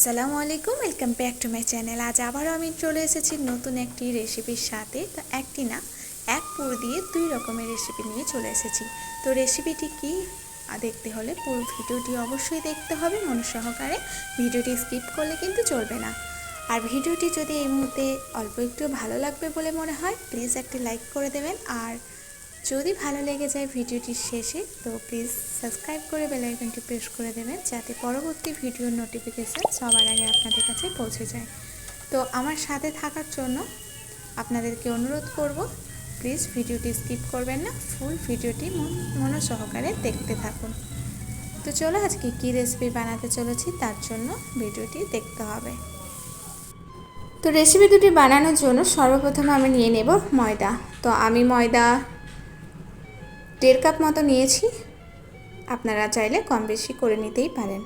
আসসালামু আলাইকুম, welcome back to my channel. আজ আবারও আমি চলে এসেছি নতুন একটি রেসিপির সাথে। তো একটি না, এক পুর দিয়ে দুই রকমের রেসিপি নিয়ে চলে এসেছি। তো রেসিপিটি কি দেখতে হলে পুরো ভিডিওটি অবশ্যই দেখতে হবে মন সহকারে। ভিডিওটি স্কিপ করলে কিন্তু চলবে না। আর ভিডিওটি যদি এই মুহূর্তে অল্প একটু ভালো লাগবে বলে মনে হয়, প্লিজ একটি লাইক করে দেবেন। আর যদি ভালো লেগে যায় ভিডিওটির শেষে, তো প্লিজ সাবস্ক্রাইব করে বেল আইকনটি প্রেস করে দেবেন, যাতে পরবর্তী ভিডিওর নোটিফিকেশান সবার আগে আপনাদের কাছে পৌঁছে যায়। তো আমার সাথে থাকার জন্য আপনাদেরকে অনুরোধ করব, প্লিজ ভিডিওটি স্কিপ করবেন না, ফুল ভিডিওটি মন সহকারে দেখতে থাকুন। তো চলো আজকে কী রেসিপি বানাতে চলেছি তার জন্য ভিডিওটি দেখতে হবে। তো রেসিপি দুটি বানানোর জন্য সর্বপ্রথম আমি নিয়ে নেব ময়দা। তো আমি ময়দা 1.5 কাপ মতো নিয়েছি, আপনারা চাইলে কম বেশি করে নিতেই পারেন।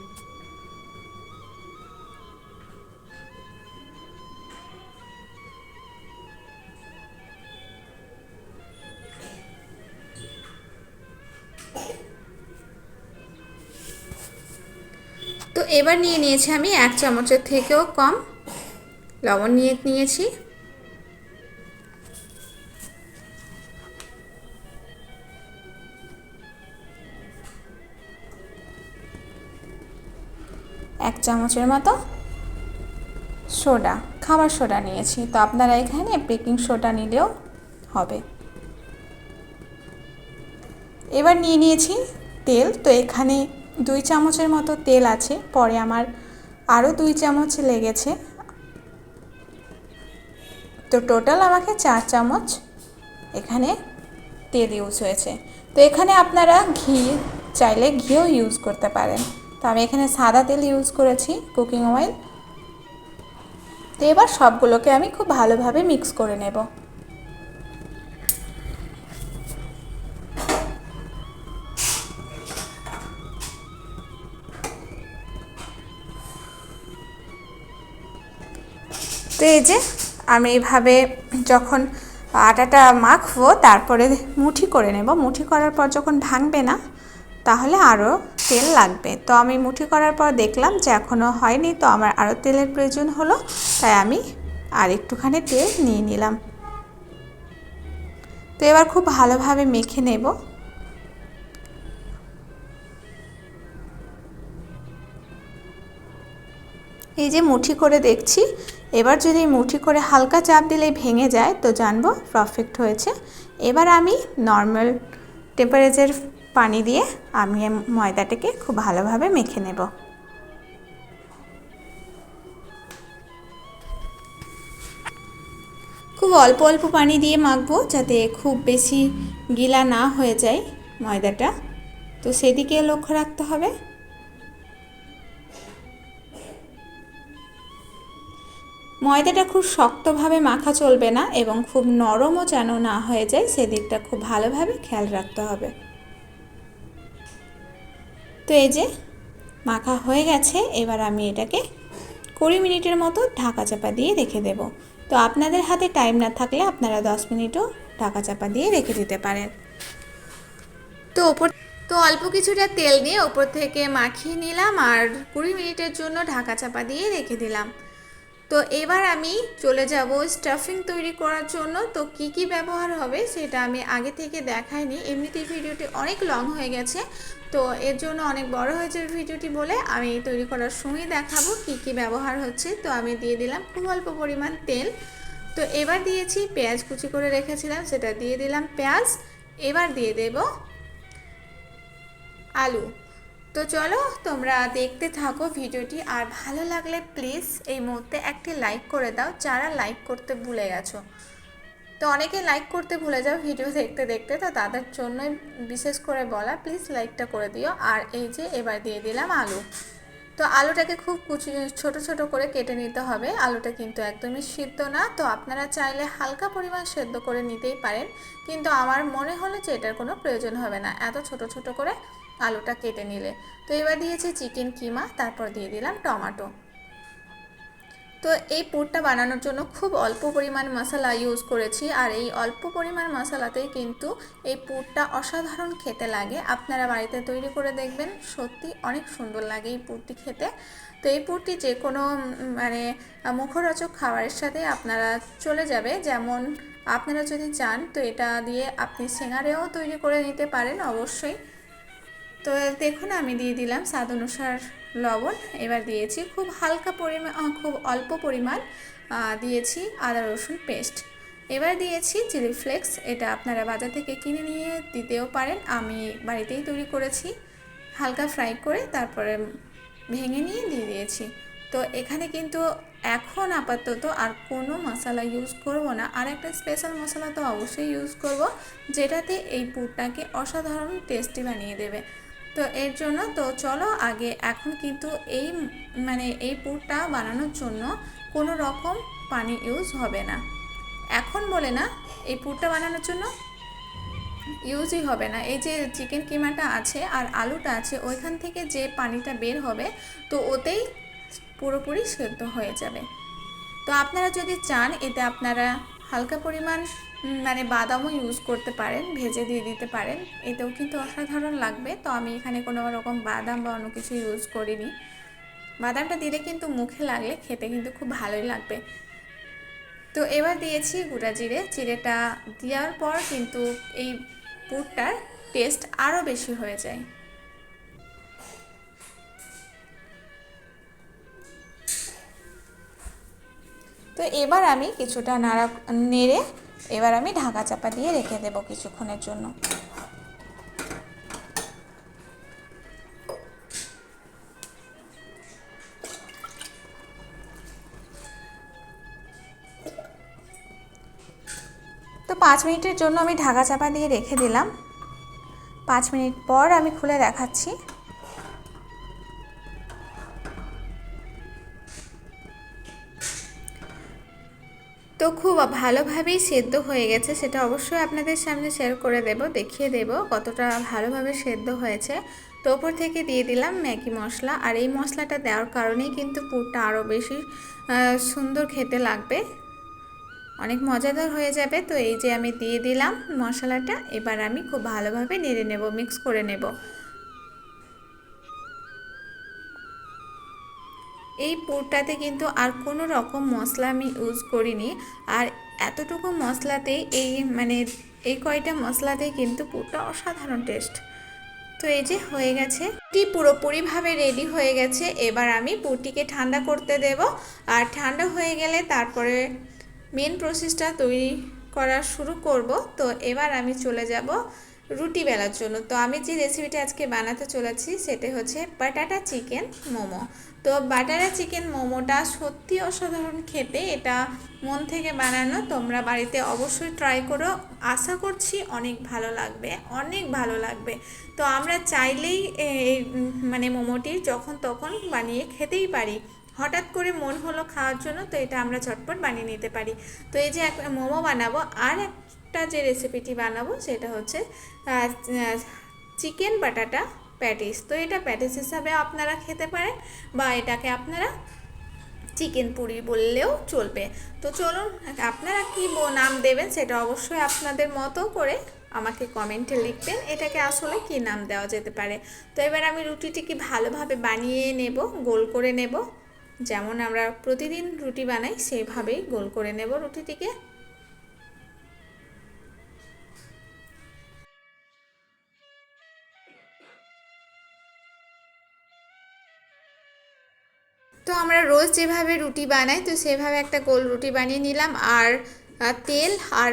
তো এবার নিয়ে নিয়েছি আমি 1 চামচের থেকেও কম লবণ নিয়েছি। এক চামচের মতো সোডা, খাবার সোডা নিয়েছি। তো আপনারা এখানে বেকিং সোডা নিলেও হবে। এবার নিয়ে নিয়েছি তেল। তো এখানে 2 চামচের মতো তেল আছে, পরে আমার আরও 2 চামচ লেগেছে। তো টোটাল আমাকে 4 চামচ এখানে তেল ইউজ হয়েছে। তো এখানে আপনারা ঘি চাইলে ঘিও ইউজ করতে পারেন। তো আমি এখানে সাদা তেল ইউজ করেছি, কুকিং অয়েল। তো এবার সবগুলোকে আমি খুব ভালোভাবে মিক্স করে নেব। তো এই যে আমি এইভাবে যখন আটাটা মাখবো, তারপরে মুঠি করে নেব। মুঠি করার পর যখন ভাঙবে না, তাহলে আরও তেল লাগবে। তো আমি মুঠি করার পর দেখলাম যে এখনও হয়নি, তো আমার আরও তেলের প্রয়োজন হলো, তাই আমি আর একটুখানি তেল নিয়ে নিলাম। তো এবার খুব ভালোভাবে মেখে নেব। এই যে মুঠি করে দেখছি, এবার যদি মুঠি করে হালকা চাপ দিলেই ভেঙে যায়, তো জানবো পারফেক্ট হয়েছে। এবার আমি নর্মাল টেম্পারেচার পানি দিয়ে আমি ময়দাটাকে খুব ভালোভাবে মেখে নেব। খুব অল্প অল্প পানি দিয়ে মাখবো, যাতে খুব বেশি গিলা না হয়ে যায় ময়দাটা। তো সেদিকে লক্ষ্য রাখতে হবে। ময়দাটা খুব শক্তভাবে মাখা চলবে না, এবং খুব নরমও যেন না হয়ে যায়, সেদিকটা খুব ভালোভাবে খেয়াল রাখতে হবে। তো এই যে মাখা হয়ে গেছে, এবার আমি এটাকে 20 মিনিটের মতো ঢাকা চাপা দিয়ে রেখে দেব। তো আপনাদের হাতে টাইম না থাকলে আপনারা 10 মিনিটও ঢাকা চাপা দিয়ে রেখে দিতে পারেন। তো অল্প কিছুটা তেল দিয়ে ওপর থেকে মাখিয়ে নিলাম, আর 20 মিনিটের জন্য ঢাকা চাপা দিয়ে রেখে দিলাম। তো এবার আমি চলে যাব স্টাফিং তৈরি করার জন্য। তো কি ব্যবহার হবে সেটা আমি আগে থেকে দেখাইনি, এমনিতেই ভিডিওটি অনেক লং হয়ে গেছে, তো এর জন্য অনেক বড় হয়ে যাবে ভিডিওটি বলে আমি তৈরি করার সময় দেখাবো কি ব্যবহার হচ্ছে। তো আমি দিয়ে দিলাম খুব অল্প পরিমাণ তেল। তো এবার দিয়েছি পেঁয়াজ কুচি করে রেখেছিলাম, সেটা দিয়ে দিলাম পেঁয়াজ। এবার দিয়ে দেব আলু। তো চলো তোমরা দেখতে থাকো ভিডিওটি, আর ভালো লাগলে প্লিজ এই মুহূর্তে একটি লাইক করে দাও, যারা লাইক করতে ভুলে গেছো। তো অনেকে লাইক করতে ভুলে যাও ভিডিও দেখতে দেখতে, তো তাদের জন্যই বিশেষ করে বলা, প্লিজ লাইকটা করে দিও। আর এই যে এবার দিয়ে দিলাম আলু। তো আলুটাকে খুব ছোট ছোট করে কেটে নিতে হবে। আলুটা কিন্তু একদমই সিদ্ধ না, তো আপনারা চাইলে হালকা পরিমাণ সেদ্ধ করে নিতেই পারেন, কিন্তু আমার মনে হলো যে এটার কোনো প্রয়োজন হবে না এত ছোট ছোট করে আলুটা কেটে নিলে। তো এবার দিয়েছি চিকেন কিমা, তারপর দিয়ে দিলাম টমেটো। তো এই পুরটা বানানোর জন্য খুব অল্প পরিমাণ মশলা ইউজ করেছি, আর এই অল্প পরিমাণ মশলাতেই কিন্তু এই পুরটা অসাধারণ খেতে লাগে। আপনারা বাড়িতে তৈরি করে দেখবেন, সত্যি অনেক সুন্দর লাগে এই পুরটি খেতে। তো এই পুরটি যে কোনো মানে মুখরোচক খাবারের সাথে আপনারা চলে যাবে। যেমন আপনারা যদি চান তো এটা দিয়ে আপনি সিঙ্গারাও তৈরি করে নিতে পারেন অবশ্যই। তো দেখুন আমি দিয়ে দিলাম স্বাদ অনুসার লবণ। এবার দিয়েছি খুব হালকা পরিমাণ, খুব অল্প পরিমাণ দিয়েছি আদা রসুন পেস্ট। এবার দিয়েছি চিলি ফ্লেক্স, এটা আপনারা বাজার থেকে কিনে নিয়ে দিতেও পারেন, আমি বাড়িতেই তৈরি করেছি। হালকা ফ্রাই করে তারপরে ভেঙে নিয়ে দিয়ে দিয়েছি। তো এখানে কিন্তু এখন আপাতত আর কোনো মশলা ইউজ করব না, আর একটা স্পেশাল মশলা তো অবশ্যই ইউজ করব, যেটাতে এই পুরটাকে অসাধারণ টেস্টি বানিয়ে দেবে। তো এর জন্য তো চলো আগে, এখন কিন্তু এই পুরটা বানানোর জন্য কোনো রকম পানি ইউজ হবে না এখন বলে না, এই পুরটা বানানোর জন্য ইউজই হবে না। এই যে চিকেন কিমাটা আছে আর আলুটা আছে, ওইখান থেকে যে পানিটা বের হবে তো ওতেই পুরোপুরি সেদ্ধ হয়ে যাবে। তো আপনারা যদি চান এতে আপনারা হালকা পরিমাণ বাদামও ইউজ করতে পারেন, ভেজে দিয়ে দিতে পারেন, এতেও কিন্তু অসাধারণ লাগবে। তো আমি এখানে কোনো রকম বাদাম বা অন্য কিছু ইউজ করিনি। বাদামটা দিলে কিন্তু মুখে লাগলে খেতে কিন্তু খুব ভালোই লাগবে। তো এবার দিয়েছি গোটা জিরে। জিরেটা দেওয়ার পর কিন্তু এই পুরটার টেস্ট আরও বেশি হয়ে যায়। তো এবার আমি কিছুটা নেড়ে এবার আমি ঢাকা চাপা দিয়ে রেখে দেব কিছুক্ষণের জন্য। তো 5 মিনিটের জন্য আমি ঢাকা চাপা দিয়ে রেখে দিলাম। 5 মিনিট পর আমি খুলে দেখাচ্ছি। তো খুব ভালোভাবেই সেদ্ধ হয়ে গেছে, সেটা অবশ্যই আপনাদের সামনে শেয়ার করে দেব, দেখিয়ে দেব কতটা ভালোভাবে সেদ্ধ হয়েছে। তো ওপর থেকে দিয়ে দিলাম ম্যাগি মশলা, আর এই মশলাটা দেওয়ার কারণেই কিন্তু পুরটা আরও বেশি সুন্দর খেতে লাগবে, অনেক মজাদার হয়ে যাবে। তো এই যে আমি দিয়ে দিলাম মশলাটা, এবার আমি খুব ভালোভাবে নেড়ে নেব, মিক্স করে নেব। এই পুরটাতে কিন্তু আর কোনো রকম মশলা আমি ইউজ করিনি, আর এতটুকু মশলাতেই এই কয়টা মশলাতেই কিন্তু পুরটা অসাধারণ টেস্ট। তো এই যে হয়ে গেছে, পুরটি পুরোপুরিভাবে রেডি হয়ে গেছে। এবার আমি পুরটিকে ঠান্ডা করতে দেব, আর ঠান্ডা হয়ে গেলে তারপরে মেন প্রসেসটা তৈরি করা শুরু করব। তো এবার আমি চলে যাব রুটি বেলার জন্য। তো আমি যে রেসিপিটা আজকে বানাতে চলেছি সেটা হচ্ছে বাটাটা চিকেন মোমো। তো বাটারা চিকেন মোমোটা সত্যি অসাধারণ খেতে, এটা মন থেকে বানানো, তোমরা বাড়িতে অবশ্যই ট্রাই করো, আশা করছি অনেক ভালো লাগবে, অনেক ভালো লাগবে। তো আমরা চাইলেই মোমোটি যখন তখন বানিয়ে খেতেই পারি, হঠাৎ করে মন হলো খাওয়ার জন্য, তো এটা আমরা ঝটপট বানিয়ে নিতে পারি। তো এই যে একটা মোমো বানাবো, আর একটা যে রেসিপিটি বানাবো সেটা হচ্ছে চিকেন বাটাটা প্যাটিস। তো এটা প্যাটিস হিসাবে আপনারা খেতে পারেন, বা এটাকে আপনারা চিকেন পুরি বললেও চলবে। তো চলুন, আপনারা কি নাম দেবেন সেটা অবশ্যই আপনাদের মতো করে আমাকে কমেন্টে লিখবেন, এটাকে আসলে কি নাম দেওয়া যেতে পারে। তো এবার আমি রুটিটিকে ভালোভাবে বানিয়ে নেব, গোল করে নেব, যেমন আমরা প্রতিদিন রুটি বানাই সেইভাবেই গোল করে নেব রুটিটিকে। তো আমরা রোজ যেভাবে রুটি বানাই তো সেভাবে একটা গোল রুটি বানিয়ে নিলাম, আর তেল আর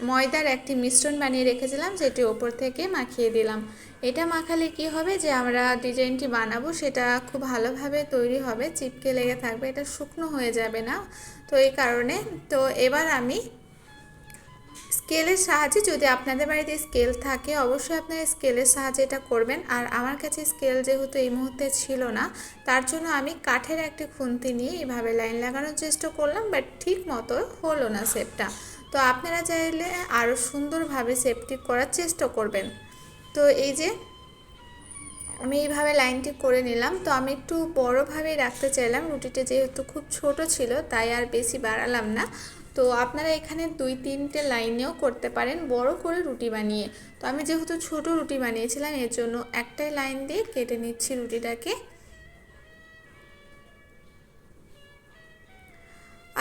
ময়দার একটি মিশ্রণ বানিয়ে রেখেছিলাম, সেটি ওপর থেকে মাখিয়ে দিলাম। এটা মাখালে কি হবে, যে আমরা ডিজাইনটি বানাবো সেটা খুব ভালোভাবে তৈরি হবে, চিপকে লেগে থাকবে, এটা শুকনো হয়ে যাবে না। তো এই কারণে তো এবার আমি স্কেলের সাহায্যে, যদি আপনাদের বাড়িতে স্কেল থাকে অবশ্যই আপনারা স্কেলের সাহায্যে এটা করবেন, আর আমার কাছে স্কেল যেহেতু এই মুহূর্তে ছিল না, তার জন্য আমি কাঠের একটি খুন্তি নিয়ে এইভাবে লাইন লাগানোর চেষ্টা করলাম, বাট ঠিক মতো হলো না শেপটা। তো আপনারা চাইলে আরও সুন্দরভাবে শেপটি করার চেষ্টা করবেন। তো এই যে আমি এইভাবে লাইনটি করে নিলাম। তো আমি একটু বড়োভাবেই রাখতে চাইলাম, রুটিটা যেহেতু খুব ছোট ছিল তাই আর বেশি বাড়ালাম না। তো আপনারা এখানে 2-3টে লাইনেও করতে পারেন বড় করে রুটি বানিয়ে। তো আমি যেহেতু ছোট রুটি বানিয়েছিলাম এর জন্য একটাই লাইন দিয়ে কেটে নিচ্ছি রুটিটাকে।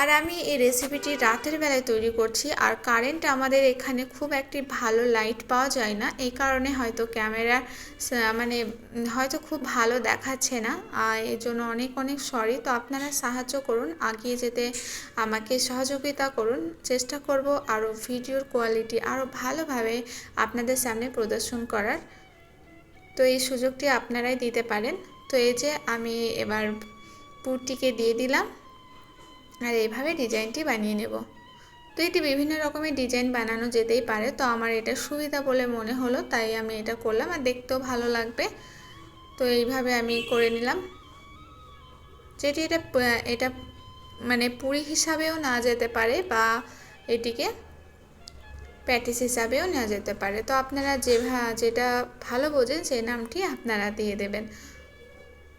আর আমি এই রেসিপিটি রাতের বেলায় তৈরি করছি, আর কারেন্ট আমাদের এখানে খুব একটি ভালো লাইট পাওয়া যায় না, এই কারণে হয়তো ক্যামেরার মানে হয়তো খুব ভালো দেখাচ্ছে না, এর জন্য অনেক অনেক সরি। তো আপনারা সাহায্য করুন, এগিয়ে যেতে আমাকে সহযোগিতা করুন। চেষ্টা করব আরও ভিডিওর কোয়ালিটি আরও ভালোভাবে আপনাদের সামনে প্রদর্শন করার। তো এই সুযোগটি আপনারাই দিতে পারেন। তো এই যে আমি এবার পুরটিকে দিয়ে দিলাম, আর এইভাবে ডিজাইনটি বানিয়ে নেব। তো এটি বিভিন্ন রকমের ডিজাইন বানানো যেতেই পারে, তো আমার এটা সুবিধা বলে মনে হলো, তাই আমি এটা করলাম, আর দেখতেও ভালো লাগবে। তো এইভাবে আমি করে নিলাম, যেটি এটা মানে পুরি হিসাবেও নেওয়া যেতে পারে, বা এটিকে প্যাটিস হিসাবেও নেওয়া যেতে পারে। তো আপনারা যেটা ভালো বোঝেন সেই নামটি আপনারা দিয়ে দেবেন।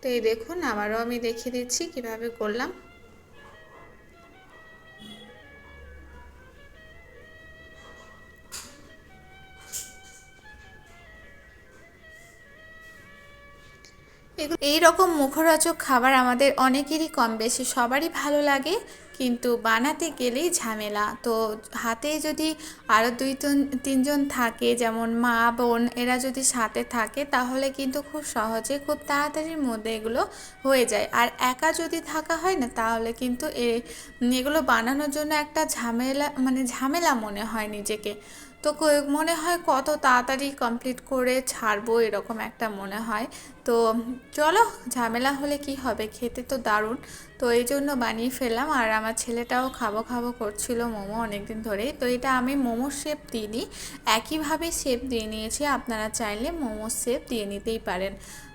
তো এই দেখুন, আবারও আমি দেখিয়ে দিচ্ছি কিভাবে করলাম। এই রকম মুখরোচক খাবার আমাদের অনেকেরই কম বেশি সবারই ভালো লাগে, কিন্তু বানাতে গেলেই ঝামেলা। তো হাতে যদি আরও 2-3জন থাকে, যেমন মা বোন, এরা যদি সাথে থাকে তাহলে কিন্তু খুব সহজে খুব তাড়াতাড়ির মধ্যে এগুলো হয়ে যায়। আর একা যদি থাকা হয় না, তাহলে কিন্তু এগুলো বানানোর জন্য একটা ঝামেলা মনে হয় নিজেকে। তো মনে হয় কত তাড়াতাড়ি কমপ্লিট করে ছাড়বো, এরকম একটা মনে হয়। তো চলো, ঝামেলা হলে কি হবে, খেতে তো দারুণ। তো এই জন্য বানিয়ে ফেললাম, আর আমার ছেলেটাও খাবো খাবো করছিল মোমো অনেকদিন ধরেই। তো এটা আমি মোমোর শেপ দিইনি, একইভাবে শেপ দিয়ে নিয়েছি, আপনারা চাইলে মোমোর শেপ দিয়ে নিতেই পারেন।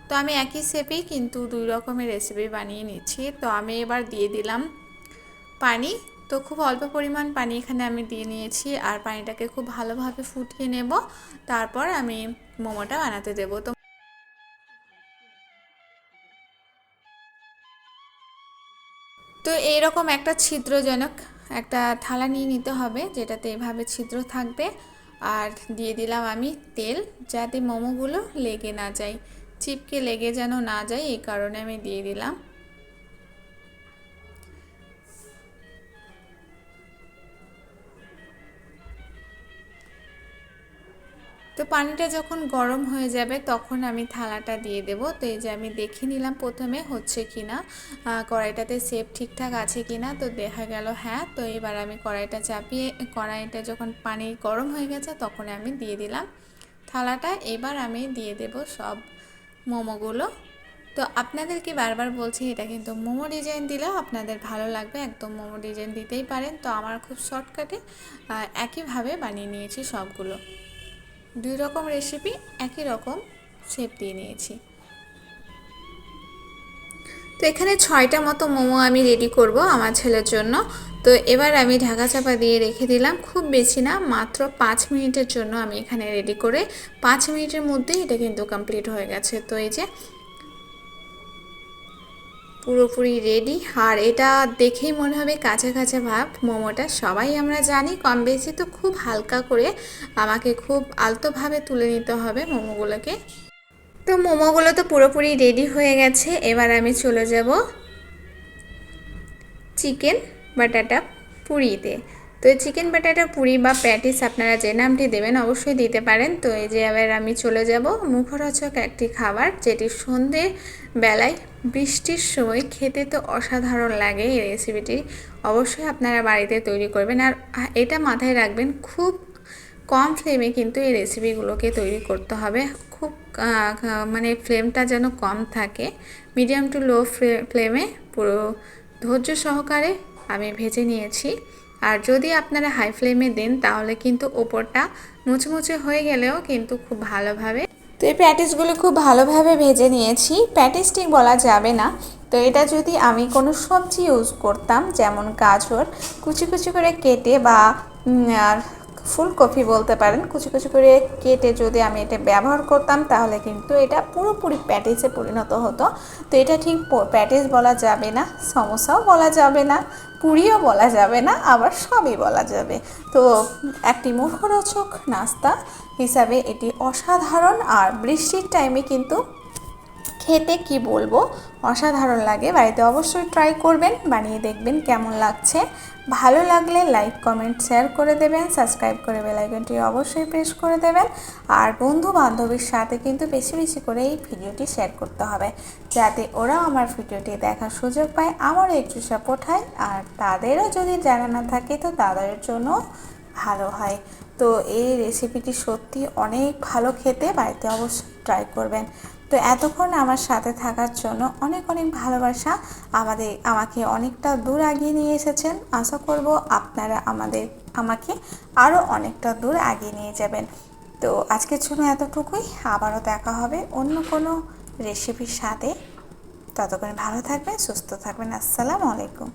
তো আমি একই শেপেই কিন্তু 2 রকমের রেসিপি বানিয়ে নিচ্ছি। তো আমি এবার দিয়ে দিলাম পানি। তো খুব অল্প পরিমাণ পানি এখানে আমি দিয়ে নিয়েছি, আর পানিটাকে খুব ভালোভাবে ফুটিয়ে নেব, তারপর আমি মোমোটা বানাতে দেবো। তো এইরকম একটা ছিদ্রজনক একটা থালা নিয়ে নিতে হবে, যেটাতে এভাবে ছিদ্র থাকবে। আর দিয়ে দিলাম আমি তেল, যাতে মোমোগুলো লেগে না যায়, চিপকে লেগে যেন না যায়, এই কারণে আমি দিয়ে দিলাম। তো পানিটা যখন গরম হয়ে যাবে তখন আমি থালাটা দিয়ে দেব। তো এই যে আমি দেখে নিলাম প্রথমে হচ্ছে কি না, কড়াইটাতে শেপ ঠিকঠাক আছে কি না। তো দেখা গেল হ্যাঁ। তো এবার আমি কড়াইটা চাপিয়ে, কড়াইটা যখন পানি গরম হয়ে গেছে তখন আমি দিয়ে দিলাম থালাটা। এবার আমি দিয়ে দেব সব মোমোগুলো। তো আপনাদেরকে বারবার বলছি, এটা কিন্তু মোমো ডিজাইন দিলেও আপনাদের ভালো লাগবে, একদম মোমো ডিজাইন দিতেই পারেন। তো আমার খুব শর্টকাটে একইভাবে বানিয়ে নিয়েছি সবগুলো। 2 রকম রেসিপি একই রকম শেপ দিয়ে নিয়েছি। তো এখানে 6টা মতো মোমো আমি রেডি করব আমার ছেলের জন্য। তো এবার আমি ঢাকা চাপা দিয়ে রেখে দিলাম, খুব বেশি না, মাত্র 5 মিনিটের জন্য আমি এখানে রেডি করে 5 মিনিটের মধ্যেই এটা কিন্তু কমপ্লিট হয়ে গেছে। তো এই যে পুরোপুরি রেডি, আর এটা দেখেই মনে হবে কাঁচা কাঁচা ভাব মোমোটা। সবাই আমরা জানি কম বেশি, তো খুব হালকা করে আমাকে খুব আলতোভাবে তুলে নিতে হবে মোমোগুলোকে। তো মোমোগুলো তো পুরোপুরি রেডি হয়ে গেছে, এবার আমি চলে যাব চিকেন বাটাটা পুরিতে। তো চিকেন বাটাটা পুরি বা প্যাটিস আপনারা যে নামটি দেবেন অবশ্যই দিতে পারেন। তো এই যে এবার আমি চলে যাব মুখরোচক একটি খাবার, যেটি সন্ধ্যে বেলায় বৃষ্টির সময় খেতে তো অসাধারণ লাগে। এই রেসিপিটি অবশ্যই আপনারা বাড়িতে তৈরি করবেন, আর এটা মাথায় রাখবেন, খুব কম ফ্লেমে কিন্তু এই রেসিপিগুলোকে তৈরি করতে হবে। খুব মানে ফ্লেমটা যেন কম থাকে, মিডিয়াম টু লো ফ্লেমে পুরো ধৈর্য সহকারে আমি ভেজে নিয়েছি। আর যদি আপনারা হাই ফ্লেমে দেন তাহলে কিন্তু ওপরটা মুচমুচে হয়ে গেলেও কিন্তু খুব ভালোভাবে। তো এই প্যাটিসগুলো খুব ভালোভাবে ভেজে নিয়েছি, প্যাটিস ঠিক বলা যাবে না। তো এটা যদি আমি কোনো সবজি ইউজ করতাম, যেমন গাজর কুচি কুচি করে কেটে, বা ফুলকপি বলতে পারেন, কুচি কুচি করে কেটে যদি আমি এটা ব্যবহার করতাম, তাহলে কিন্তু এটা পুরোপুরি প্যাটিসে পরিণত হতো। তো এটা ঠিক প্যাটিস বলা যাবে না, সমোসাও বলা যাবে না, পুরিও বলা যাবে না, আবার সবই বলা যাবে। তো একটি মুখরোচক নাস্তা হিসাবে এটি অসাধারণ, আর বৃষ্টির টাইমে কিন্তু খেতে কি বলবো, অসাধারণ লাগে। বাড়িতে অবশ্যই ট্রাই করবেন, বানিয়ে দেখবেন কেমন লাগছে। ভালো লাগলে লাইক কমেন্ট শেয়ার করে দেবেন, সাবস্ক্রাইব করে বেল আইকনটি অবশ্যই প্রেস করে দেবেন। আর বন্ধু বান্ধবীর সাথে কিন্তু বেশি বেশি করে এই ভিডিওটি শেয়ার করতে হবে, যাতে ওরা আমার ভিডিওটি দেখার সুযোগ পায়, আমারও একটু সাপোর্ট হয়। আর তাদেরও যদি জানা না থাকে তো তাদের জন্য ভালো হয়। তো এই রেসিপিটি সত্যি অনেক ভালো খেতে, বাড়িতে অবশ্যই ট্রাই করবেন। তো এতক্ষণ আমার সাথে থাকার জন্য অনেক অনেক ভালোবাসা। আমাকে অনেকটা দূর এগিয়ে নিয়ে এসেছেন। আশা করব আপনারা আমাকে আরও অনেকটা দূর এগিয়ে নিয়ে যাবেন। তো আজকের জন্য এতটুকুই। আবারও দেখা হবে অন্য কোনো রেসিপির সাথে। ততক্ষণ ভালো থাকবেন, সুস্থ থাকবেন। আসসালামু আলাইকুম।